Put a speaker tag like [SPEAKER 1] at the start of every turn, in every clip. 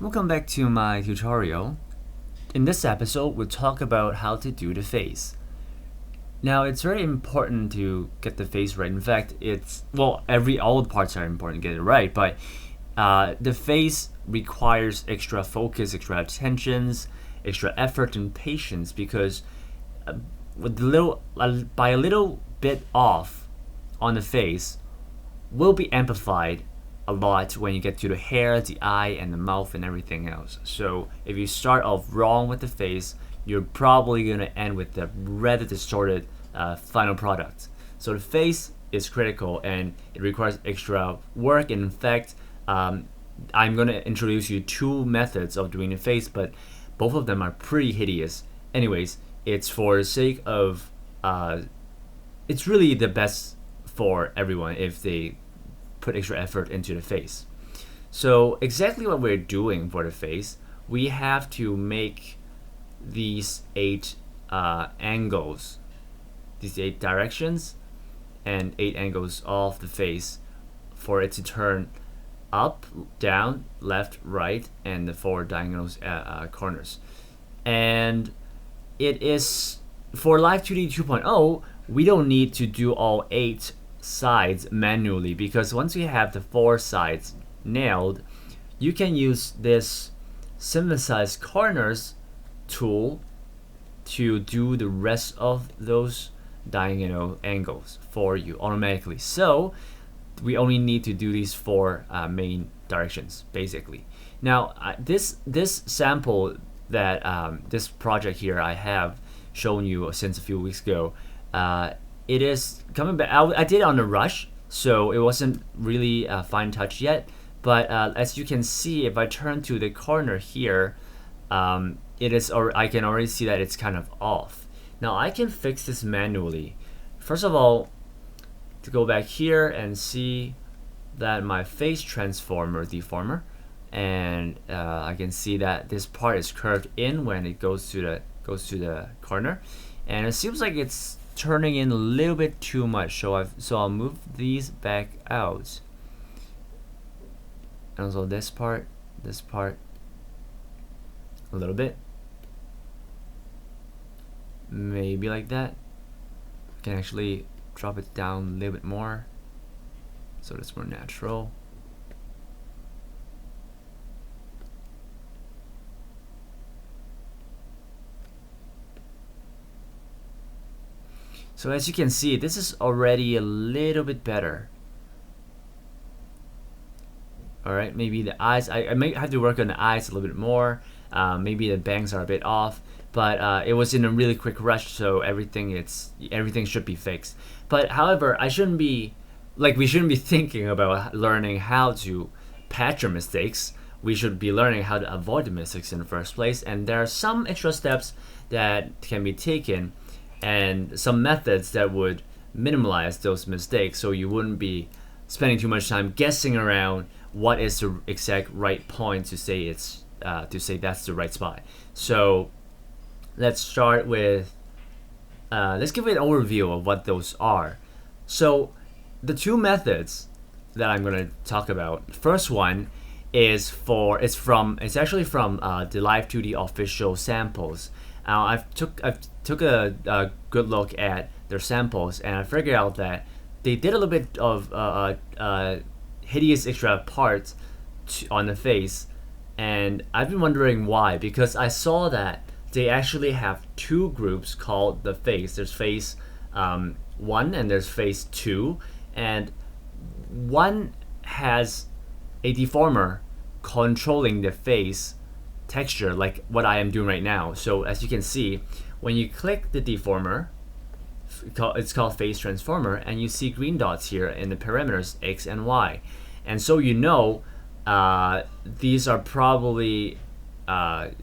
[SPEAKER 1] Welcome back to my tutorial. In this episode, we'll talk about how to do the face. Now, it's very important to get the face right. In fact, all the parts are important to get it right, but the face requires extra focus, extra attentions, extra effort and patience because by a little bit off on the face will be amplified a lot when you get to the hair, the eye, and the mouth and everything else. So if you start off wrong with the face, you're probably going to end with the rather distorted final product. So the face is critical and it requires extra work. And in fact, I'm going to introduce you two methods of doing the face, but both of them are pretty hideous. Anyways, it's for the sake of it's really the best for everyone if they put extra effort into the face. So exactly what we're doing for the face, we have to make these 8 angles, these 8 directions and 8 angles of the face for it to turn up, down, left, right, and the 4 diagonal corners. And it is for Live2D 2.0, we don't need to do all 8 sides manually, because once we have the 4 sides nailed, you can use this synthesize corners tool to do the rest of those diagonal angles for you automatically. So we only need to do these 4 main directions basically. Now this sample that this project here I have shown you since a few weeks ago, it is coming back. I did it on a rush, so it wasn't really fine touch yet. But as you can see, if I turn to the corner here, it is. Or I can already see that it's kind of off. Now I can fix this manually. First of all, to go back here and see that my face transformer deformer, and I can see that this part is curved in when it goes to the corner, and it seems like it's turning in a little bit too much, so I'll move these back out, and also this part a little bit, maybe like that. I can actually drop it down a little bit more so it's more natural. So as you can see, this is already a little bit better. Alright, maybe the eyes, I may have to work on the eyes a little bit more. Maybe the bangs are a bit off, but it was in a really quick rush, so everything should be fixed. But however, we shouldn't be thinking about learning how to patch your mistakes. We should be learning how to avoid the mistakes in the first place, and there are some extra steps that can be taken and some methods that would minimize those mistakes, so you wouldn't be spending too much time guessing around what is the exact right point to say that's the right spot. So let's start with let's give it an overview of what those are. So the 2 methods that I'm going to talk about, the first one is it's actually from the Live2D official samples. I've took a good look at their samples, and I figured out that they did a little bit of hideous extra parts on the face, and I've been wondering why, because I saw that they actually have 2 groups called the face. There's face 1 and there's face 2, and one has a deformer controlling the face texture like what I am doing right now. So as you can see, when you click the deformer, it's called face transformer, and you see green dots here in the parameters X and Y, and so you know these are probably active.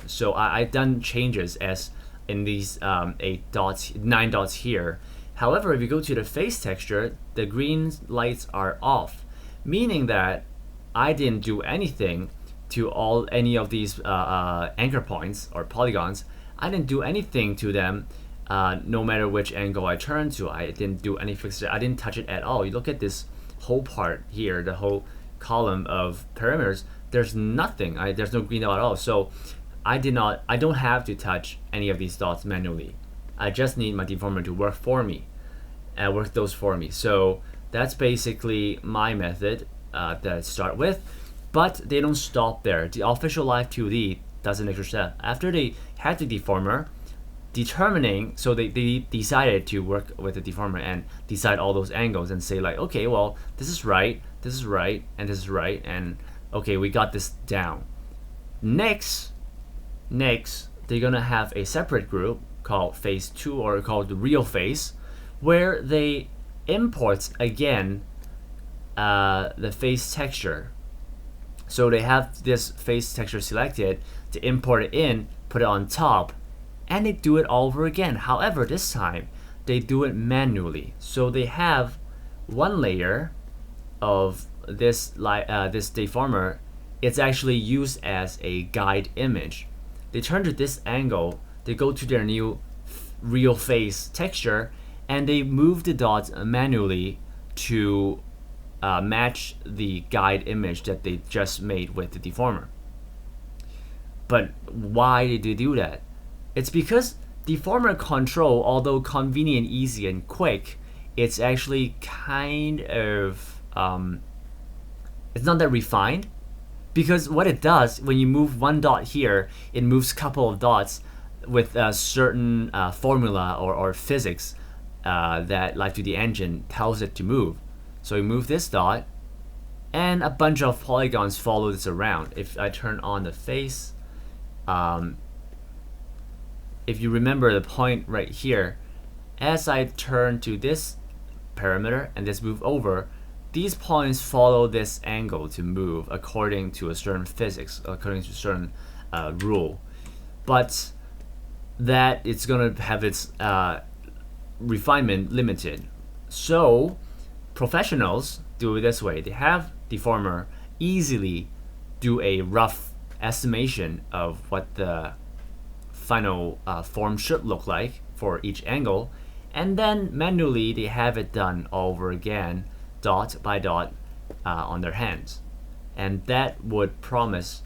[SPEAKER 1] So I've done changes as in these 9 dots here. However, if you go to the face texture, the green lights are off, meaning that I didn't do anything to any of these anchor points or polygons. I didn't do anything to them, no matter which angle I turned to. I didn't do any fixture. I didn't touch it at all. You look at this whole part here, the whole column of parameters, there's nothing. There's no green dot at all. So I don't have to touch any of these dots manually. I just need my deformer to work for me, and work those for me. So that's basically my method that I start with. But they don't stop there. The official Live2D does an extra step. After they had the deformer, determining, so they decided to work with the deformer and decide all those angles and say like, okay, well, this is right, and this is right, and okay, we got this down. Next, they're gonna have a separate group called phase 2, or called the real phase, where they import again the face texture. So they have this face texture selected to import it in, put it on top, and they do it all over again. However, this time they do it manually. So they have one layer of this this deformer. It's actually used as a guide image. They turn to this angle, they go to their new real face texture, and they move the dots manually to match the guide image that they just made with the deformer. But why did they do that? It's because deformer control, although convenient, easy, and quick, it's actually kind of it's not that refined. Because what it does, when you move one dot here, it moves a couple of dots with a certain formula or physics that Live2D engine tells it to move. So you move this dot, and a bunch of polygons follow this around. If I turn on the face, if you remember the point right here, as I turn to this parameter and this move over, these points follow this angle to move according to a certain physics, according to a certain rule. But that it's gonna have its refinement limited. So professionals do it this way. They have deformer easily do a rough estimation of what the final form should look like for each angle, and then manually they have it done all over again, dot by dot, on their hands. And that would promise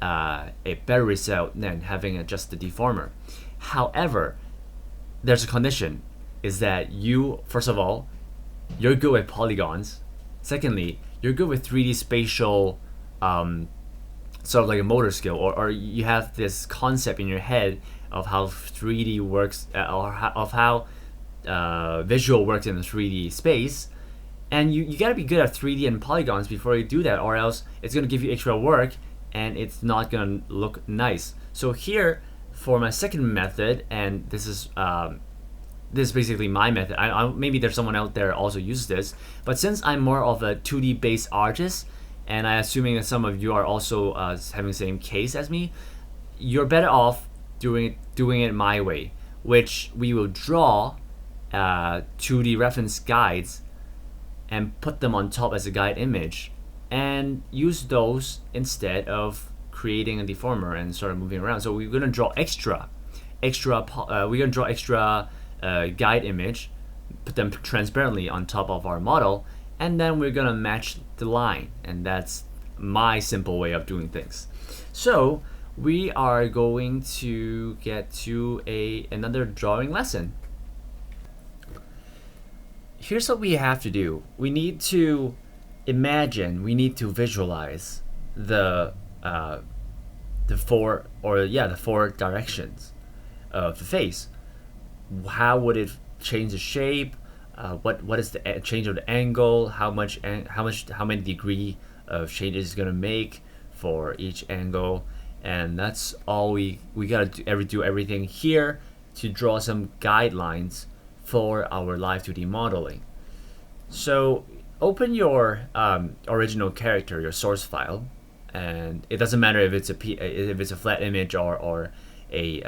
[SPEAKER 1] a better result than having just the deformer. However, there's a condition, is that you, first of all, you're good with polygons. Secondly, you're good with 3D spatial, sort of like a motor skill, or you have this concept in your head of how 3D works, of how visual works in the 3D space. And you gotta be good at 3D and polygons before you do that, or else it's gonna give you extra work and it's not gonna look nice. So here, for my second method, and this is basically my method. Maybe there's someone out there also uses this, but since I'm more of a 2D based artist, and I'm assuming that some of you are also having the same case as me, you're better off doing it my way, which we will draw 2D reference guides and put them on top as a guide image, and use those instead of creating a deformer and sort of moving around. So we're gonna draw extra guide image, put them transparently on top of our model, and then we're gonna match the line. And that's my simple way of doing things. So we are going to get to another drawing lesson. Here's what we have to do. We need to imagine, we need to visualize the four directions of the face. How would it change the shape? What is the change of the angle? How many degree of changes is gonna make for each angle? And that's all we gotta do everything here to draw some guidelines for our Live2D modeling. So open your original character, your source file, and it doesn't matter if it's a flat image or a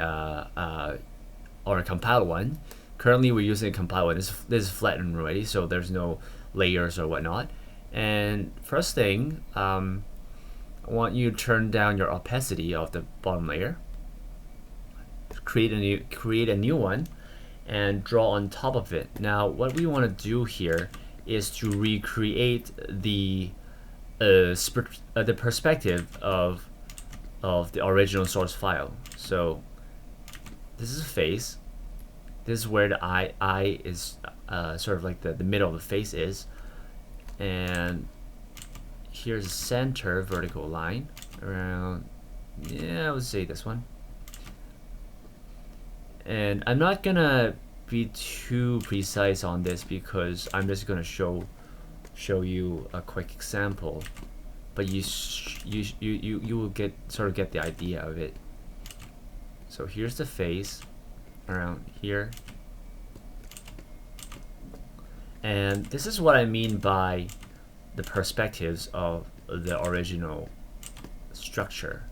[SPEAKER 1] compiled one. Currently we're using a compiled one. This is flattened already, so there's no layers or whatnot. And first thing, I want you to turn down your opacity of the bottom layer. Create a new one and draw on top of it. Now what we want to do here is to recreate the the perspective of the original source file. So this is a face. This is where the eye is sort of like the middle of the face is, and here's the center vertical line around, yeah, I would say this one. And I'm not gonna be too precise on this because I'm just gonna show you a quick example, but you will get the idea of it. So here's the face around here, and this is what I mean by the perspectives of the original structure.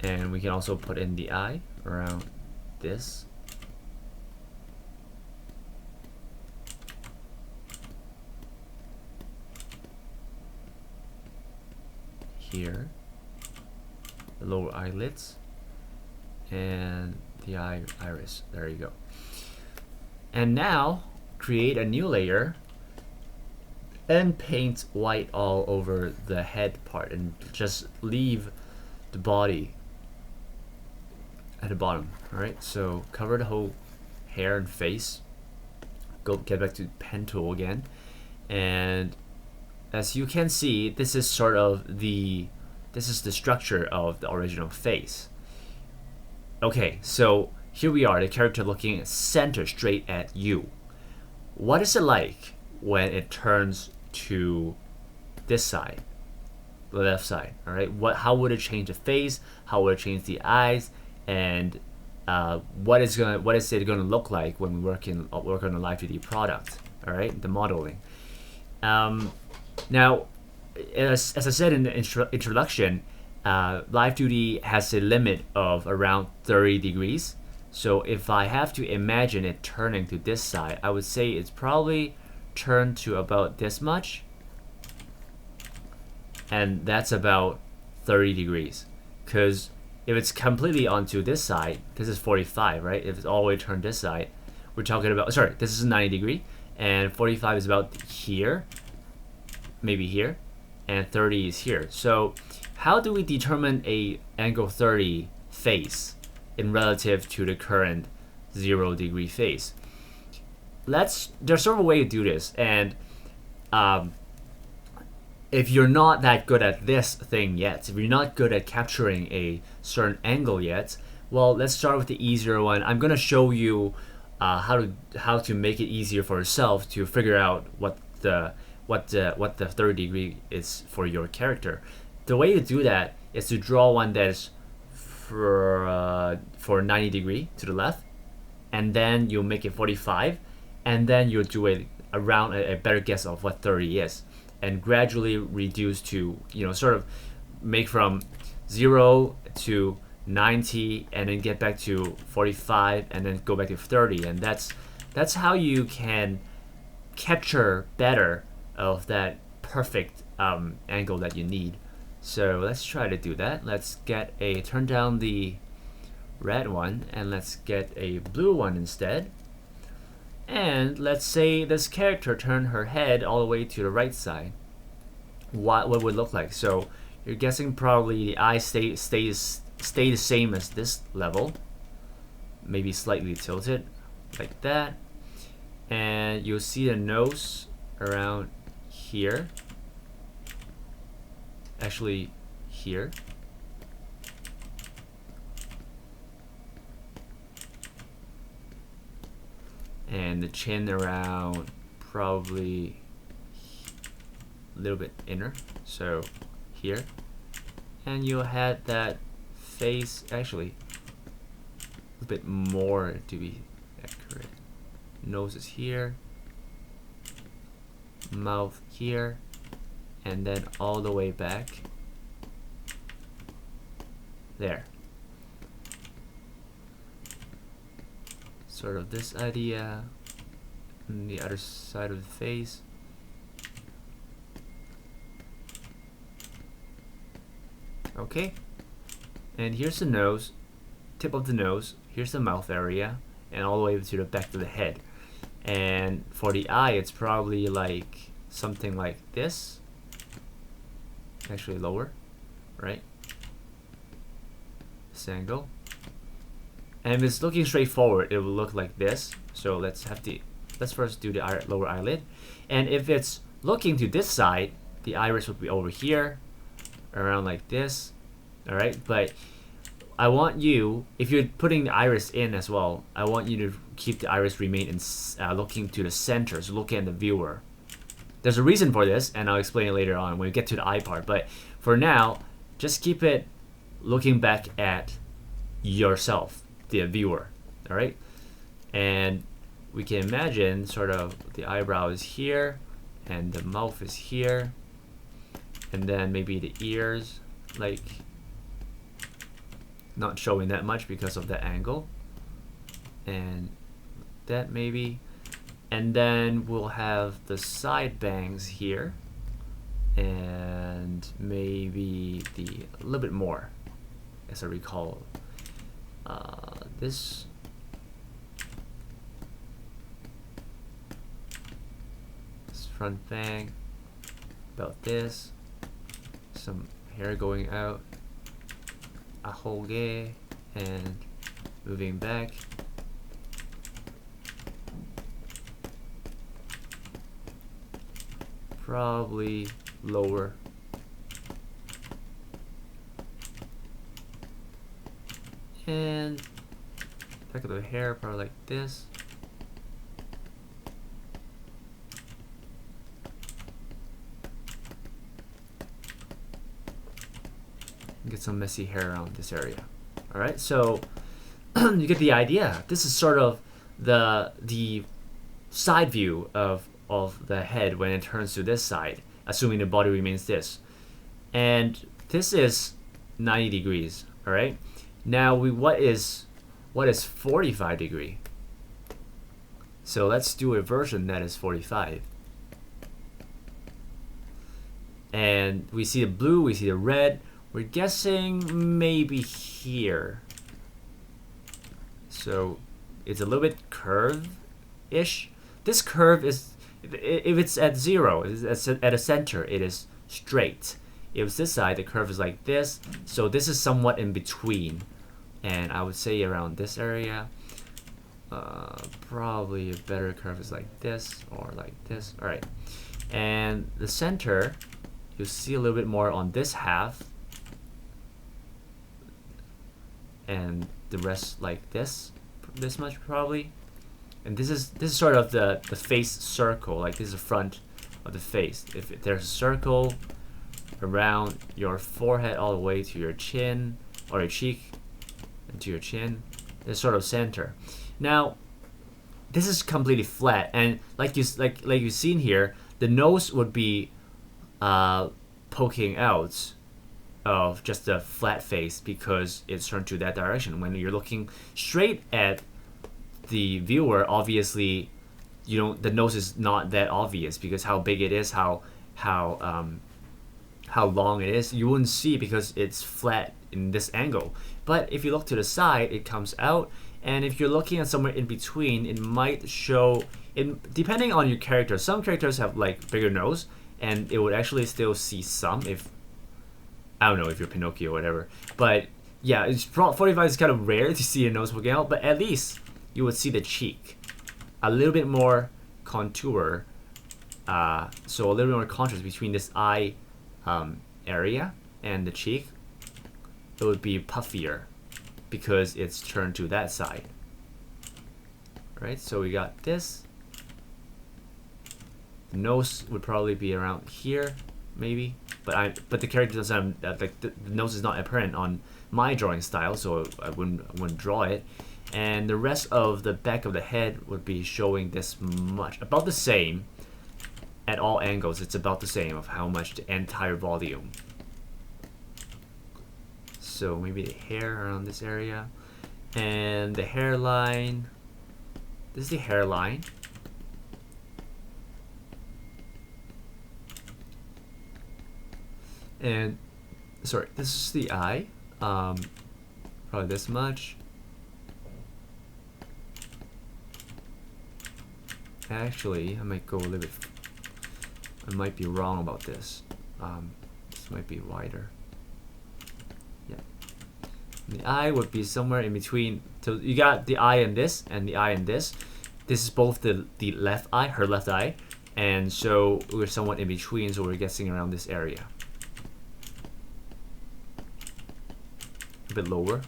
[SPEAKER 1] And we can also put in the eye around this. Here, the lower eyelids, and the iris. There you go. And now create a new layer and paint white all over the head part, and just leave the body at the bottom. Alright, so cover the whole hair and face. Get back to pen tool again, and as you can see, this is sort of the structure of the original face. Okay, so here we are, the character looking center straight at you. What is it like when it turns to this side, the left side? All right, how would it change the face? How would it change the eyes? And what is it gonna look like when we work on the Live2D product? All right, the modeling. Now, as I said in the introduction, Live2D has a limit of around 30 degrees. So if I have to imagine it turning to this side, I would say it's probably turned to about this much. And that's about 30 degrees. Because if it's completely onto this side, this is 45, right? If it's all the way turned this side, we're talking about, sorry, this is 90 degree, and 45 is about here, maybe here, and 30 is here. So how do we determine a angle 30 face in relative to the current 0 degree face? There's sort of a way to do this, and if you're not that good at this thing yet, if you're not good at capturing a certain angle yet, well, let's start with the easier one. I'm gonna show you how to make it easier for yourself to figure out what the 30 degree is for your character. The way to do that is to draw one that is for 90 degree to the left, and then you'll make it 45, and then you'll do it around a better guess of what 30 is, and gradually reduce to, sort of make from 0 to 90, and then get back to 45, and then go back to 30, and that's how you can capture better of that perfect angle that you need. So let's try to do that. Let's turn down the red one, and let's get a blue one instead. And let's say this character turned her head all the way to the right side. What would it look like? So you're guessing probably the eye stay the same as this level, maybe slightly tilted like that, and you'll see the nose around here, actually here, and the chin around probably a little bit inner, so here, and you'll have that face actually a bit more to be accurate. Nose is here, mouth here, and then all the way back there. Sort of this idea on the other side of the face. Okay, and here's the nose, tip of the nose, here's the mouth area, and all the way to the back of the head. And for the eye, it's probably like something like this. Actually lower, right? This angle. And if it's looking straight forward, it will look like this. So let's first do the lower eyelid. And if it's looking to this side, the iris would be over here, around like this. All right, but I want you, if you're putting the iris in as well, I want you to keep the iris remain in, looking to the center, so looking at the viewer. There's a reason for this, and I'll explain it later on when we get to the eye part. But for now, just keep it looking back at yourself, the viewer. All right, and we can imagine sort of the eyebrow is here, and the mouth is here, and then maybe the ears, like not showing that much because of the angle, and that maybe, and then we'll have the side bangs here, and maybe a little bit more, as I recall, this front bang, about this, some hair going out, ahoge, and moving back. Probably lower. And back of the hair, probably like this. Get some messy hair around this area. All right, so you get the idea. This is sort of the side view of the head when it turns to this side, assuming the body remains this. And this is 90 degrees. All right. Now what is 45 degree? So let's do a version that is 45. And we see the blue, we see the red. We're guessing maybe here. So it's a little bit curved-ish. This curve is, if it's at 0, it's at a center, it is straight. If it's this side, the curve is like this. So this is somewhat in between. And I would say around this area. Probably a better curve is like this or like this. All right. And the center, you'll see a little bit more on this half. And the rest like this much probably. And this is sort of the face circle, like this is the front of the face. If there's a circle around your forehead all the way to your chin or your cheek and to your chin, this sort of center. Now this is completely flat, and like you've seen here, the nose would be poking out of just a flat face because it's turned to that direction. When you're looking straight at the viewer, obviously the nose is not that obvious because how big it is, how long it is, you wouldn't see because it's flat in this angle. But if you look to the side, it comes out, and if you're looking at somewhere in between, it might show, depending on your character. Some characters have like bigger nose, and it would actually still see some, if I don't know if you're Pinocchio or whatever. But yeah, it's 45 is kind of rare to see a nose poking out, but at least you would see the cheek. A little bit more contour, so a little bit more contrast between this eye area and the cheek. It would be puffier because it's turned to that side. Right, so we got this. The nose would probably be around here, maybe. But the character doesn't like the nose is not apparent on my drawing style, so I wouldn't draw it. And the rest of the back of the head would be showing this much, about the same at all angles. It's about the same of how much the entire volume. So maybe the hair around this area, and the hairline. This is the hairline. And sorry, this is the eye. Probably this much. Actually, I might go a little bit. I might be wrong about this. This might be wider. Yeah. The eye would be somewhere in between. So you got the eye and this, and the eye and this. This is both the left eye, her left eye, and so we're somewhat in between. So we're guessing around this area. A bit lower.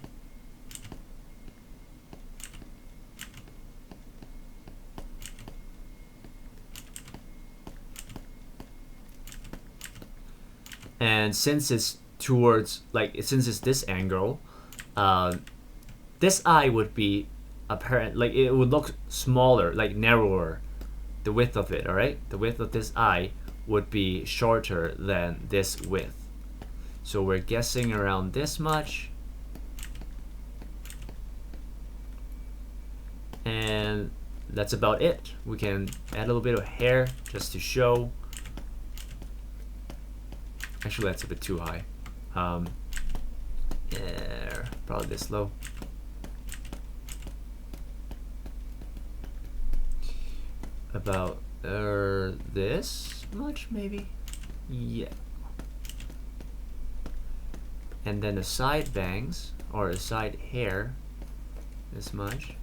[SPEAKER 1] And since it's towards, like, since it's this angle, this eye would be apparent, like it would look smaller, like narrower, the width of it, all right? The width of this eye would be shorter than this width. So we're guessing around this much. And that's about it. We can add a little bit of hair just to show. Actually, that's a bit too high. Yeah, probably this low. About this much, maybe? Yeah. And then the side bangs, or the side hair, this much.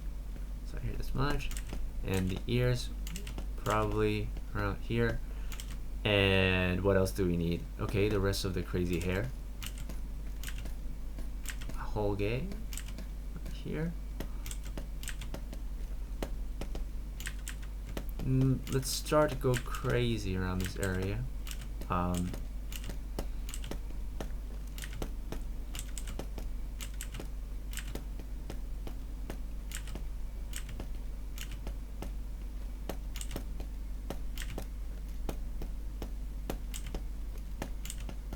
[SPEAKER 1] Side hair, this much. And the ears, probably around here. And what else do we need? Okay, the rest of the crazy hair. Whole gay here. Let's start to go crazy around this area.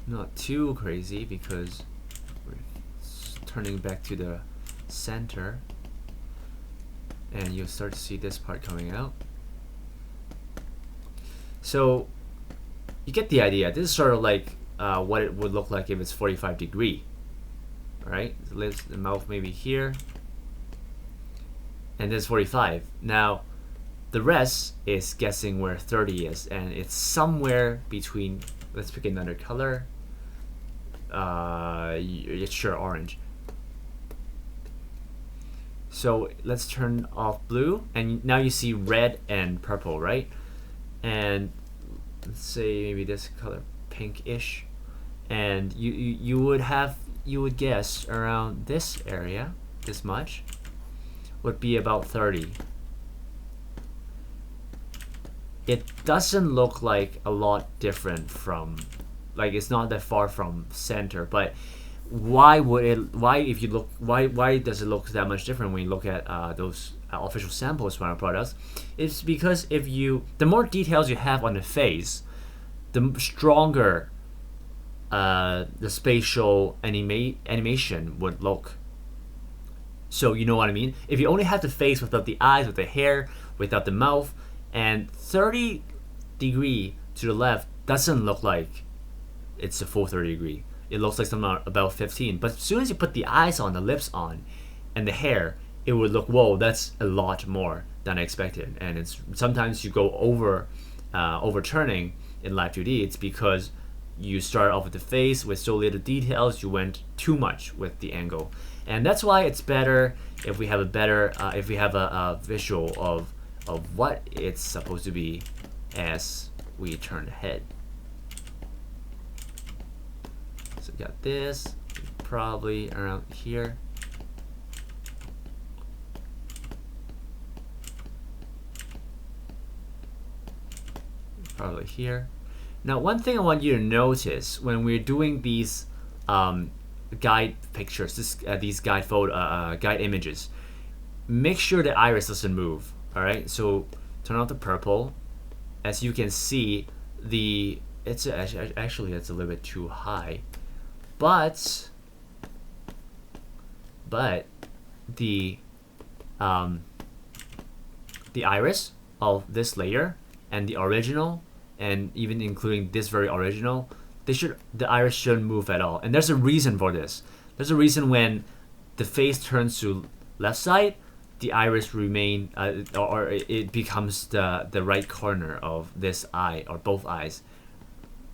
[SPEAKER 1] Not too crazy because we're turning back to the center, and you'll start to see this part coming out. So you get the idea. This is sort of like what it would look like if it's 45 degree. Right? The lips, the mouth maybe here, and this is 45. Now the rest is guessing where 30 is, and it's somewhere between. Let's pick another color. Sure, orange. So let's turn off blue, and now you see red and purple, right? And let's say maybe this color, pinkish, and you would guess around this area, this much, would be about 30. It doesn't look like a lot different from, like it's not that far from center, but why does it look that much different when you look at those official samples from our products? It's because the more details you have on the face, the stronger the spatial animation would look. So you know what I mean? If you only have the face without the eyes, with the hair, without the mouth, and 30 degree to the left doesn't look like it's a full 30 degree. It looks like something about 15. But as soon as you put the eyes on, the lips on, and the hair, it would look, whoa, that's a lot more than I expected. And it's sometimes you go overturning in Live2D. It's because you start off with the face with so little details, you went too much with the angle. And that's why it's better if we have a visual of what it's supposed to be as we turn the head. So we got this, probably around here. Probably here. Now, one thing I want you to notice when we're doing these guide pictures, these guide images, make sure the iris doesn't move. All right, so turn off the purple. As you can see, it's actually a little bit too high, but the iris of this layer and the original, and even including this very original, the iris shouldn't move at all. And there's a reason for this. There's a reason when the face turns to left side, the iris remain, or it becomes the right corner of this eye, or both eyes.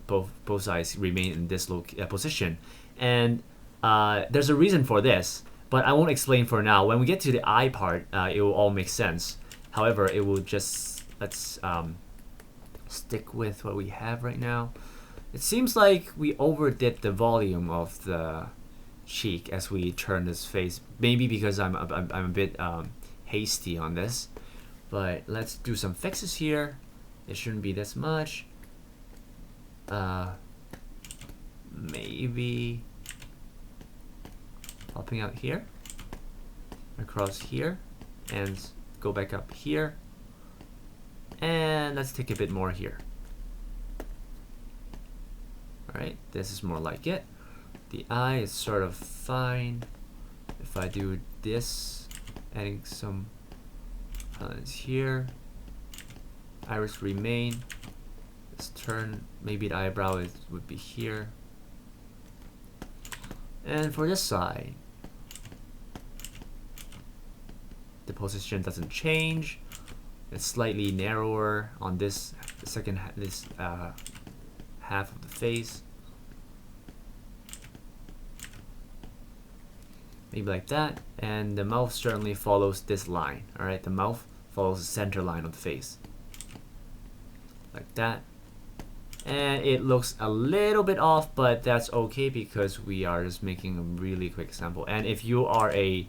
[SPEAKER 1] Both eyes remain in this position, and there's a reason for this, but I won't explain for now. When we get to the eye part, it will all make sense. However, it will just, let's stick with what we have right now. It seems like we overdid the volume of the cheek as we turn this face. Maybe because I'm a bit hasty on this, but let's do some fixes here. It shouldn't be this much. Maybe popping out here, across here, and go back up here, and let's take a bit more here. Alright, this is more like it. The eye is sort of fine. If I do this, adding some lines here, iris remain. Let's turn, maybe the eyebrow would be here. And for this side, the position doesn't change. It's slightly narrower on this half of the face. Maybe like that. And the mouth certainly follows this line. Alright, the mouth follows the center line of the face. Like that. And it looks a little bit off, but that's okay because we are just making a really quick sample. And if you are a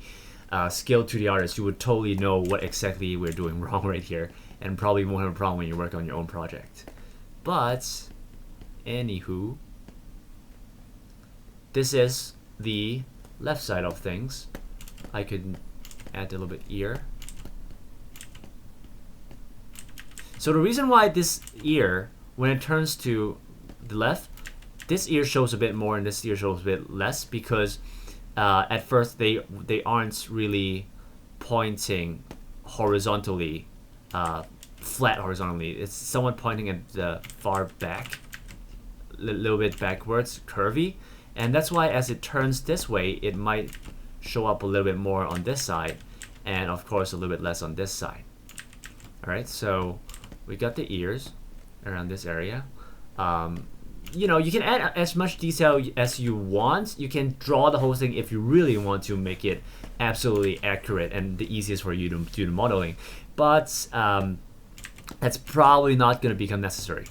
[SPEAKER 1] skilled 2D artist, you would totally know what exactly we're doing wrong right here, and probably won't have a problem when you work on your own project. But anywho, this is the left side of things. I could add a little bit ear. So the reason why this ear, when it turns to the left, this ear shows a bit more and this ear shows a bit less, because at first they aren't really pointing horizontally, flat horizontally. It's somewhat pointing at the far back, a little bit backwards, curvy, and that's why as it turns this way, it might show up a little bit more on this side, and of course a little bit less on this side. Alright, so we got the ears around this area. You know, you can add as much detail as you want. You can draw the whole thing if you really want to make it absolutely accurate and the easiest for you to do the modeling, but that's probably not going to become necessary.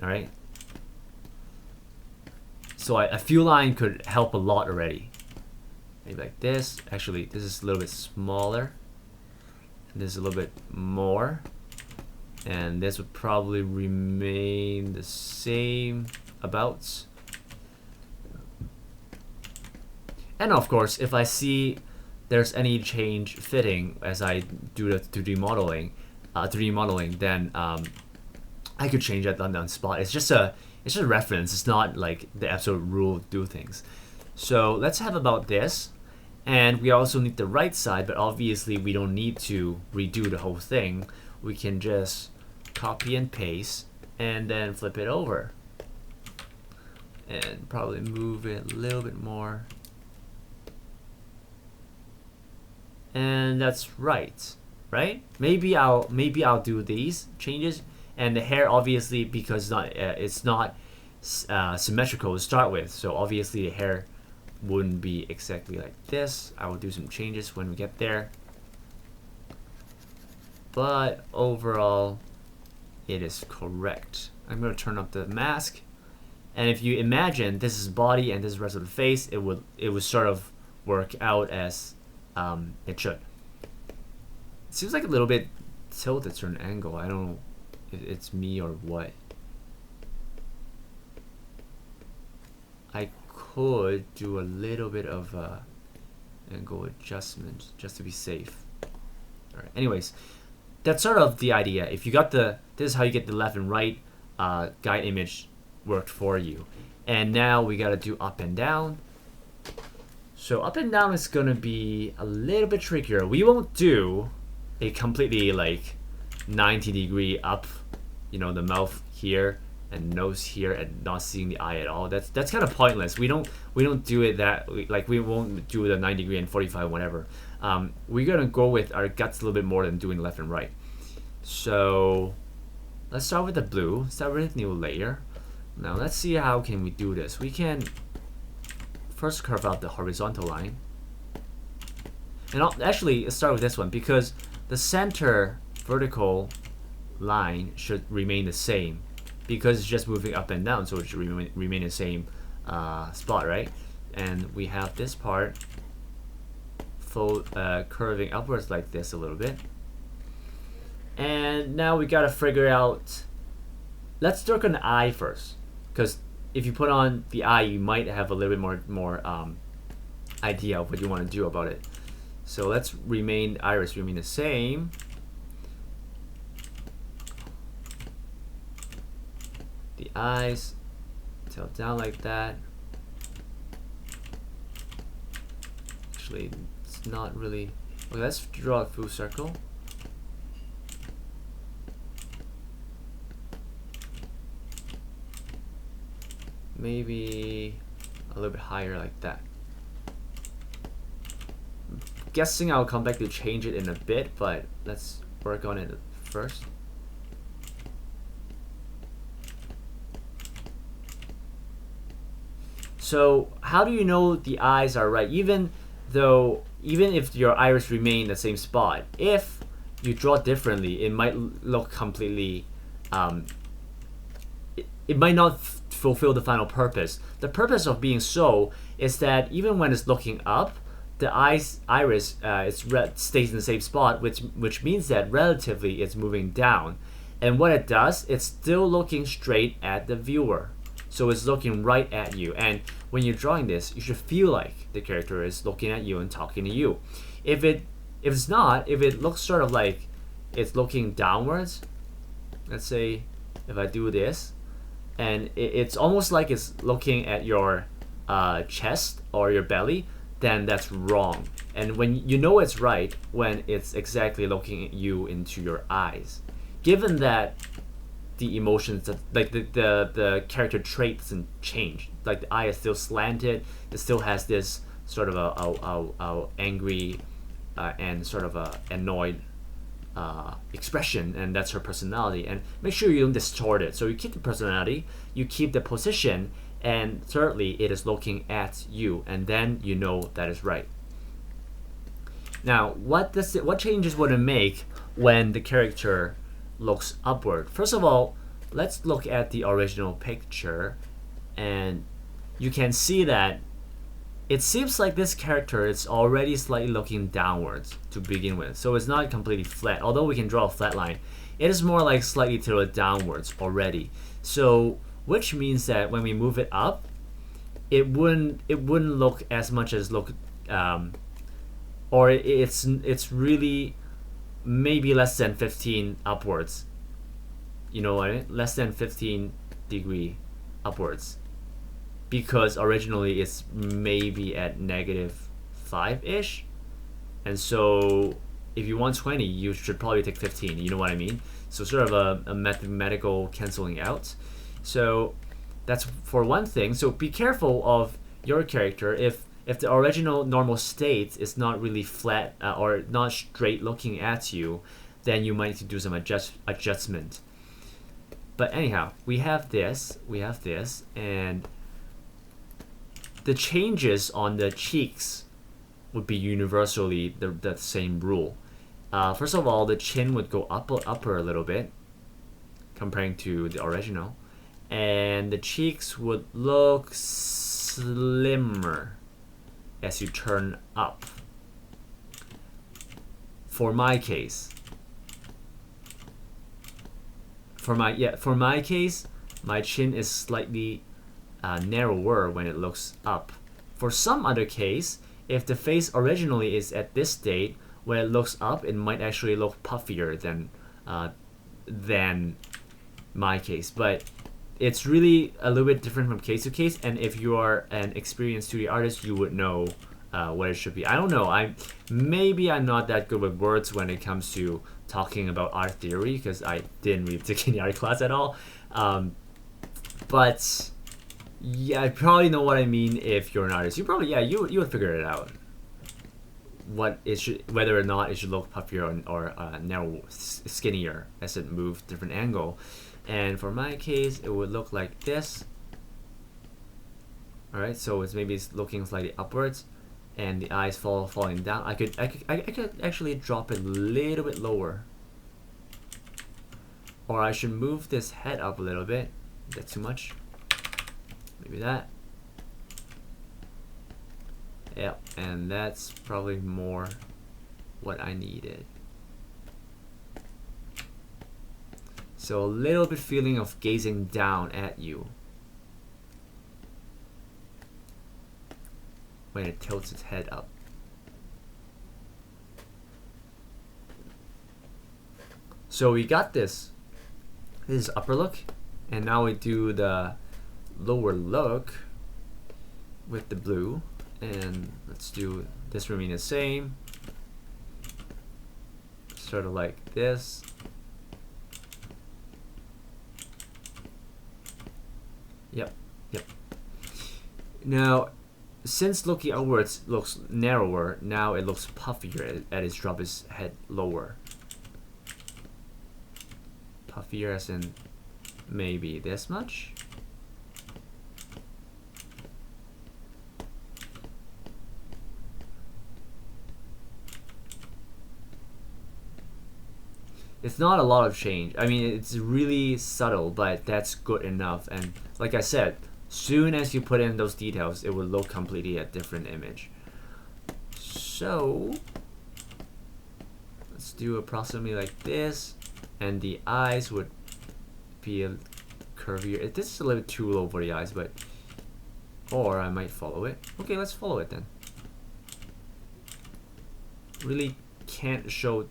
[SPEAKER 1] Alright, so a few line could help a lot already. Maybe like this. Actually, this is a little bit smaller, and this is a little bit more, and this would probably remain the same about. And of course, if I see there's any change fitting as I do the 3D modeling, then I could change that on the spot. It's just a reference. It's not like the absolute rule to do things. So let's have about this, and we also need the right side, but obviously we don't need to redo the whole thing. We can just copy and paste and then flip it over and probably move it a little bit more, and that's right. Maybe I'll do these changes, and the hair obviously, because it's not symmetrical to start with, so obviously the hair wouldn't be exactly like this. I will do some changes when we get there, but overall it is correct. I'm going to turn up the mask, and if you imagine this is body and this is the rest of the face, it would sort of work out as it should. It seems like a little bit tilted to an angle. I don't know if it's me or what. I could do a little bit of angle adjustment just to be safe. Alright, anyways, that's sort of the idea. If you got this is how you get the left and right guide image worked for you. And now we gotta do up and down. So up and down is gonna be a little bit trickier. We won't do a completely like 90-degree up, you know, the mouth here, and nose here and not seeing the eye at all. That's kind of pointless. We don't do it that like we won't do the 90 degree and 45 whatever. We're gonna go with our guts a little bit more than doing left and right. So let's start with the blue. Start with a new layer. Now let's see how can we do this. We can first curve out the horizontal line. And actually, let's start with this one because the center vertical line should remain the same because it's just moving up and down, so it should remain the same spot, right? And we have this part curving upwards like this a little bit. And now we gotta figure out, let's work on the eye first, because if you put on the eye, you might have a little bit more idea of what you want to do about it. So let's iris remain the same. The eyes tilt down like that. Actually, it's not really. Okay, let's draw a full circle. Maybe a little bit higher like that. Guessing I'll come back to change it in a bit, but let's work on it first. So how do you know the eyes are right? Even if your iris remain the same spot, if you draw differently, it might look completely it might not fulfill the final purpose. The purpose of being so is that even when it's looking up, the iris stays in the same spot, which means that relatively it's moving down. And what it does, it's still looking straight at the viewer. So it's looking right at you. And when you're drawing this, you should feel like the character is looking at you and talking to you. If it's not, if it looks sort of like it's looking downwards, let's say if I do this, and it's almost like it's looking at your chest or your belly, then that's wrong. And when you know it's right when it's exactly looking at you into your eyes. Given that the emotions, like the character trait doesn't change, like the eye is still slanted, it still has this sort of a angry and sort of a annoyed expression, and that's her personality. And make sure you don't distort it. So you keep the personality, you keep the position, and thirdly, it is looking at you, and then you know that is right. Now, what changes would it make when the character looks upward? First of all, let's look at the original picture, and you can see that it seems like this character is already slightly looking downwards to begin with. So it's not completely flat, although we can draw a flat line. It is more like slightly tilted downwards already. So which means that when we move it up, it wouldn't look as much as or it's really maybe less than 15 upwards. You know what I mean? Less than 15 degree upwards. Because originally it's maybe at -5-ish. And so if you want 20, you should probably take 15. You know what I mean? So sort of a mathematical canceling out. So that's for one thing. So be careful of your character. If the original normal state is not really flat or not straight looking at you, then you might need to do some adjustment. But anyhow, we have this, and the changes on the cheeks would be universally the same rule. First of all, the chin would go upper a little bit comparing to the original, and the cheeks would look slimmer as you turn up. For my case, my chin is slightly narrower when it looks up. For some other case, if the face originally is at this state, when it looks up, it might actually look puffier than my case. But it's really a little bit different from case to case, and if you are an experienced 2D artist, you would know what it should be. I don't know. Maybe I'm not that good with words when it comes to talking about art theory, because I didn't really take any art class at all. But yeah, I probably know what I mean if you're an artist. You probably, yeah, you would figure it out. What it should, whether or not it should look puffier or narrow, skinnier as it moves different angle. And for my case, it would look like this. All right, so it's looking slightly upwards, and the eyes falling down. I could actually drop it a little bit lower, or I should move this head up a little bit. Is that too much? Maybe that. Yep, and that's probably more what I needed. So a little bit feeling of gazing down at you when it tilts its head up. So we got this. This is upper look, and now we do the lower look with the blue, and let's do this remain the same, sort of like this. Yep. Now, since looking outwards looks narrower, now it looks puffier as it drops its head lower. Puffier as in maybe this much. It's not a lot of change. I mean, it's really subtle, but that's good enough. And like I said, soon as you put in those details, it will look completely a different image. So let's do approximately like this, and the eyes would be a curvier. This is a little bit too low for the eyes, but or I might follow it. Okay, let's follow it then. Really can't show,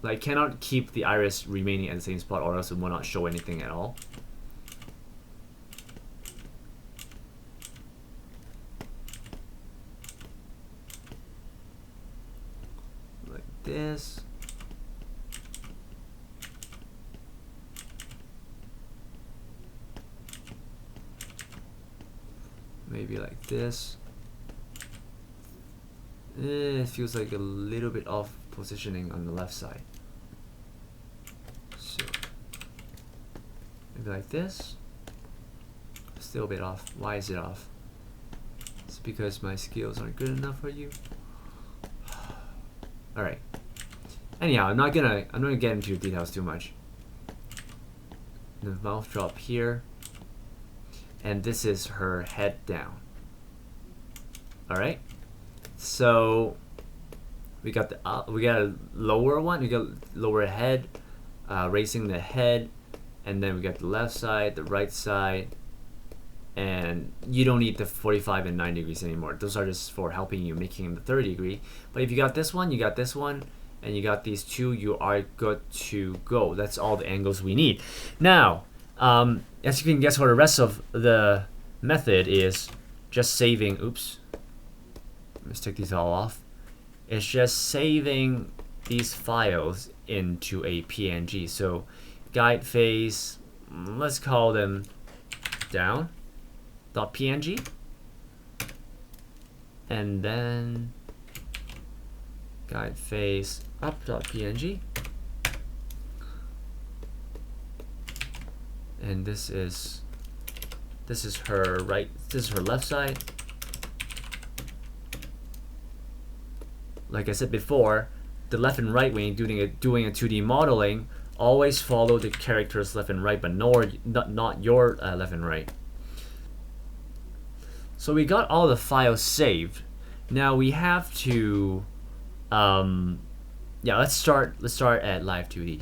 [SPEAKER 1] like, cannot keep the iris remaining at the same spot, or else it will not show anything at all. Like this. Maybe like this. It feels like a little bit off positioning on the left side. So maybe like this. Still a bit off. Why is it off? It's because my skills aren't good enough for you. All right. Anyhow, I'm not gonna get into details too much. The mouth drop here, and this is her head down. All right. So we got a lower one. We got lower head, raising the head, and then we got the left side, the right side, and you don't need the 45 and 90 degrees anymore. Those are just for helping you making the 30 degree. But if you got this one, you got this one, and you got these two, you are good to go. That's all the angles we need. Now, as you can guess, for the rest of the method is just saving. Oops. Let's take these all off. It's just saving these files into a PNG. So guide face, let's call them down.png, and then guide face up.png, and this is her right, this is her left side. Like I said before, the left and right, when you're doing a 2D modeling, always follow the characters left and right, but not your left and right. So we got all the files saved. Now we have to, yeah, let's start at Live2D.